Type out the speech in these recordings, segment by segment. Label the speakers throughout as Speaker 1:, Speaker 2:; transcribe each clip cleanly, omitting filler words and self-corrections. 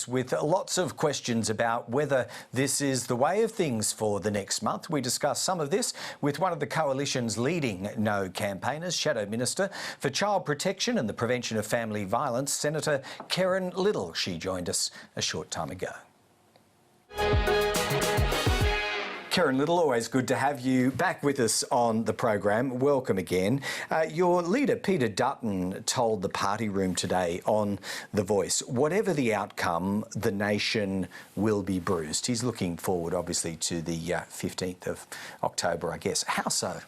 Speaker 1: With lots of questions about whether this is the way of things for the next month. We discuss some of this with one of the coalition's leading No campaigners, Shadow Minister for Child Protection and the Prevention of Family Violence, Senator Karen Little. She joined us a short time ago. Karen Little, always good to have you back with us on the program. Welcome again. Your leader, Peter Dutton, told the party room today on The Voice, whatever the outcome, the nation will be bruised. He's looking forward, obviously, to the 15th of October, I guess. How so?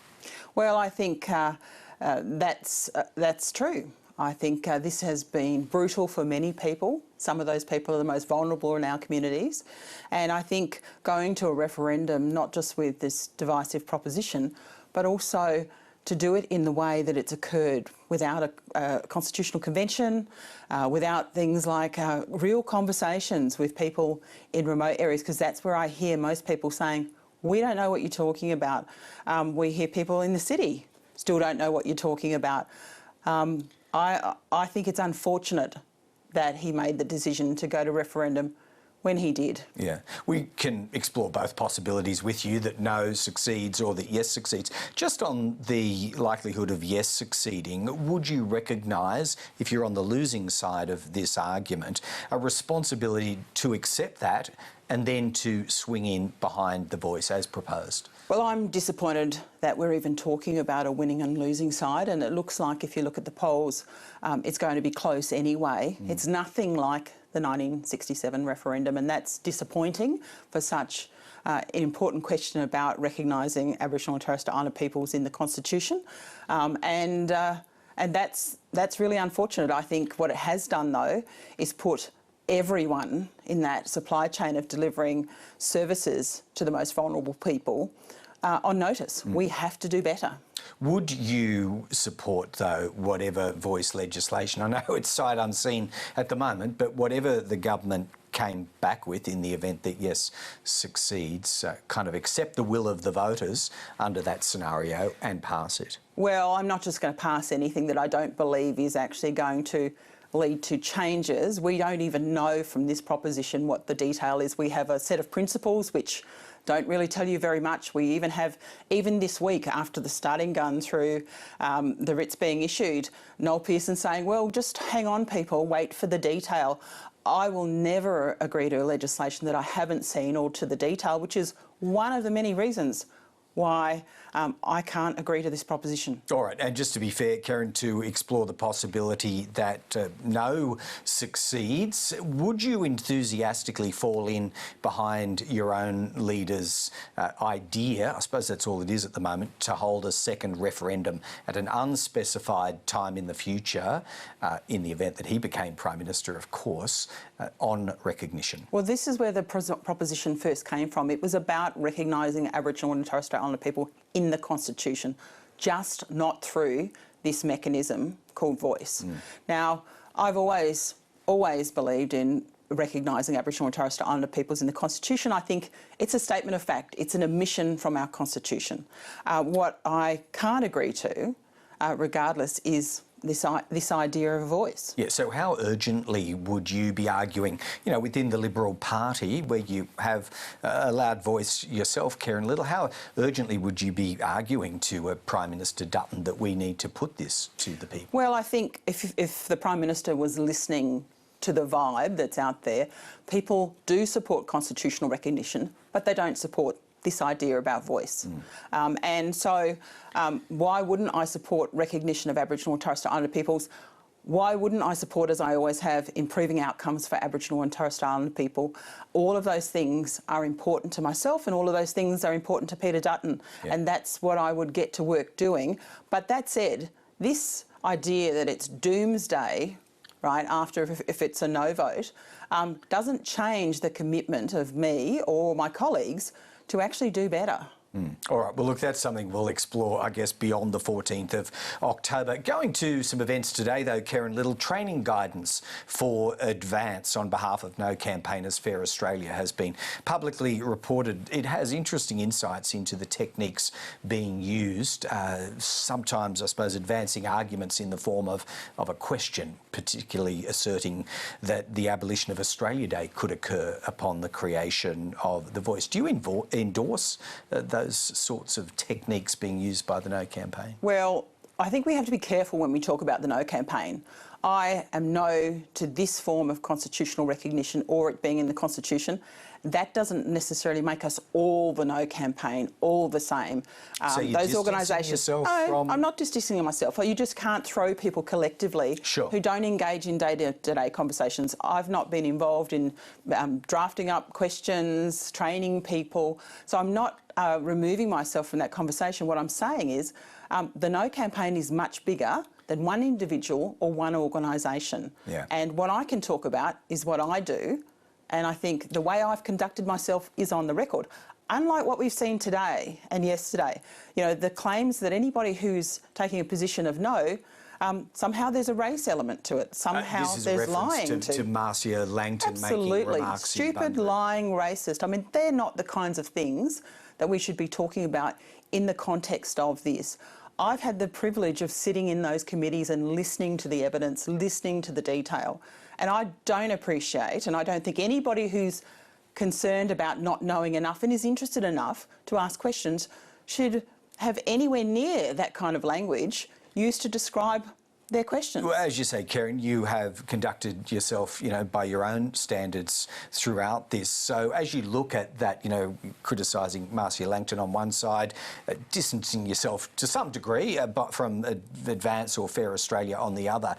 Speaker 2: Well, I think that's true. I think this has been brutal for many people. Some of those people are the most vulnerable in our communities. And I think going to a referendum, not just with this divisive proposition, but also to do it in the way that it's occurred, without a constitutional convention, without things like real conversations with people in remote areas, because that's where I hear most people saying, we don't know what you're talking about. We hear people in the city still don't know what you're talking about. I think it's unfortunate that he made the decision to go to referendum when he did. Yeah,
Speaker 1: we can explore both possibilities with you, that no succeeds or that yes succeeds. Just on the likelihood of yes succeeding, would you recognise, if you're on the losing side of this argument, a responsibility to accept that and then to swing in behind The Voice as proposed?
Speaker 2: Well, I'm disappointed that we're even talking about a winning and losing side, and it looks like, if you look at the polls, it's going to be close anyway. It's nothing like the 1967 referendum, and that's disappointing for such an important question about recognising Aboriginal and Torres Strait Islander peoples in the Constitution. And that's really unfortunate. I think what it has done, though, is put everyone in that supply chain of delivering services to the most vulnerable people on notice. We have to do better.
Speaker 1: Would you support, though, whatever Voice legislation? I know it's sight unseen at the moment, but whatever the government came back with in the event that yes succeeds, kind of accept the will of the voters under that scenario and pass it?
Speaker 2: Well, I'm not just going to pass anything that I don't believe is actually going to lead to changes. We don't even know from this proposition what the detail is. We have a set of principles which don't really tell you very much. We even have, even this week after the starting gun through the writs being issued, Noel Pearson saying, well, just hang on people, wait for the detail. I will never agree to a legislation that I haven't seen or to the detail, which is one of the many reasons why I can't agree to this proposition.
Speaker 1: All right, and just to be fair, Karen, to explore the possibility that no succeeds, would you enthusiastically fall in behind your own leader's idea, I suppose that's all it is at the moment, to hold a second referendum at an unspecified time in the future, in the event that he became Prime Minister, of course, on recognition?
Speaker 2: Well, this is where the proposition first came from. It was about recognising Aboriginal and Torres Strait Islander people in the Constitution, just not through this mechanism called Voice. Now, I've always believed in recognising Aboriginal and Torres Strait Islander peoples in the Constitution. I think it's a statement of fact. It's an omission from our Constitution. What I can't agree to, regardless, is this idea of a voice.
Speaker 1: Yeah, so how urgently would you be arguing, you know, within the Liberal Party, where you have a loud voice yourself, Karen Little, how urgently would you be arguing to Prime Minister Dutton that we need to put this to the people?
Speaker 2: Well, I think if the Prime Minister was listening to the vibe that's out there, people do support constitutional recognition, but they don't support this idea about voice. And so why wouldn't I support recognition of Aboriginal and Torres Strait Islander peoples? Why wouldn't I support, as I always have, improving outcomes for Aboriginal and Torres Strait Islander people? All of those things are important to myself, and all of those things are important to Peter Dutton. Yeah. And that's what I would get to work doing. But that said, this idea that it's doomsday, right, after if it's a no vote, doesn't change the commitment of me or my colleagues to actually do better.
Speaker 1: All right, well, look, that's something we'll explore, I guess, beyond the 14th of October. Going to some events today, though, Karen Little, training guidance for Advance on behalf of No Campaigners Fair Australia has been publicly reported. It has interesting insights into the techniques being used, sometimes, I suppose, advancing arguments in the form of a question, particularly asserting that the abolition of Australia Day could occur upon the creation of The Voice. Do you endorse those sorts of techniques being used by the No campaign?
Speaker 2: Well, I think we have to be careful when we talk about the No campaign. I am no to this form of constitutional recognition or it being in the Constitution. That doesn't necessarily make us all the No campaign, all the same.
Speaker 1: So you're
Speaker 2: those organisations.
Speaker 1: No,
Speaker 2: I'm not just distancing myself. You just can't throw people collectively who don't engage in day-to-day conversations. I've not been involved in drafting up questions, training people, so I'm not removing myself from that conversation. What I'm saying is the No campaign is much bigger than one individual or one organisation.
Speaker 1: Yeah. And
Speaker 2: what I can talk about is what I do. And I think the way I've conducted myself is on the record. Unlike what we've seen today and yesterday, the claims that anybody who's taking a position of no, somehow there's a race element to it. Somehow there's lying
Speaker 1: to Marcia Langton
Speaker 2: absolutely
Speaker 1: making remarks.
Speaker 2: Stupid, lying, racist. I mean, they're not the kinds of things that we should be talking about in the context of this. I've had the privilege of sitting in those committees and listening to the evidence, listening to the detail. And I don't appreciate, and I don't think anybody who's concerned about not knowing enough and is interested enough to ask questions should have anywhere near that kind of language used to describe their questions.
Speaker 1: Well, as you say, Karen, you have conducted yourself, by your own standards throughout this. So as you look at that, criticising Marcia Langton on one side, distancing yourself to some degree from Advance or Fair Australia on the other,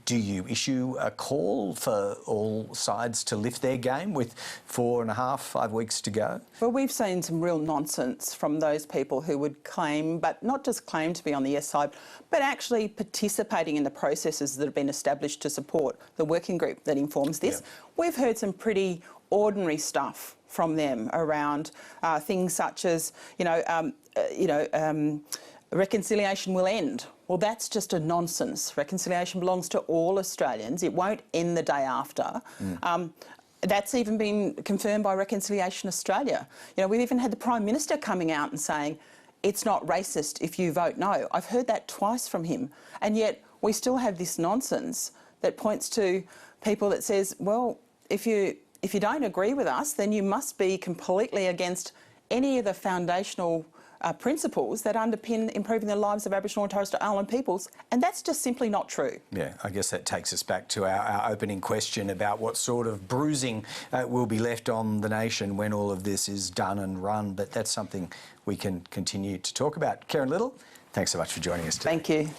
Speaker 1: do you issue a call for all sides to lift their game with 5 weeks to go?
Speaker 2: Well, we've seen some real nonsense from those people who would claim, but not just claim to be on the yes side, but actually participating in the processes that have been established to support the working group that informs this. Yeah. We've heard some pretty ordinary stuff from them around things such as, reconciliation will end. Well, that's just a nonsense. Reconciliation belongs to all Australians. It won't end the day after. That's even been confirmed by Reconciliation Australia. We've even had the Prime Minister coming out and saying, it's not racist if you vote no. I've heard that twice from him. And yet we still have this nonsense that points to people that says, well, if you don't agree with us, then you must be completely against any of the foundational principles that underpin improving the lives of Aboriginal and Torres Strait Island peoples, and that's just simply not true.
Speaker 1: Yeah, I guess that takes us back to our opening question about what sort of bruising will be left on the nation when all of this is done and run, but that's something we can continue to talk about. Karen Little, thanks so much for joining us today.
Speaker 2: Thank you.